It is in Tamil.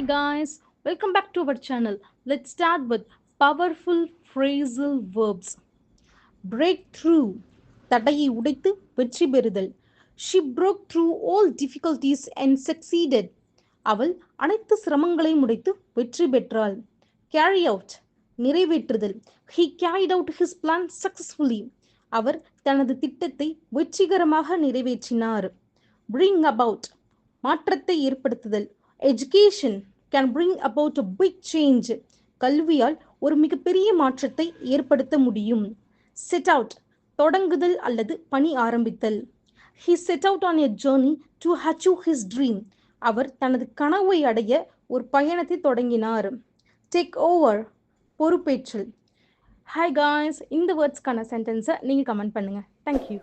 guys, welcome back to our channel. Let's start with powerful phrasal verbs. Break through, தடையை உடைத்து வெற்றி பெறுதல். She broke through all difficulties and succeeded. அவள் அனைத்து சிரமங்களையும் உடைத்து வெற்றி பெற்றாள். Carry out, நிறைவேற்றுதல். He carried out his plan successfully. அவர் தனது திட்டத்தை வெற்றிகரமாக நிறைவேற்றினார். Bring about, மாற்றத்தை ஏற்படுத்துதல். Education can bring about a big change. கல்வியால் ஒரு மிகப்பெரிய மாற்றத்தை ஏற்படுத்த முடியும். Set out, தொடங்குதல் அல்லது பணி ஆரம்பித்தல். He set out on a journey to achieve his dream. அவர் தனது கனவை அடைய ஒரு பயணத்தை தொடங்கினார். Take over, பொறுப்பேற்றல். Hi guys, இந்த வேர்ட்ஸ்க்கான சென்டென்ஸை நீங்கள் கமெண்ட் பண்ணுங்கள். Thank you.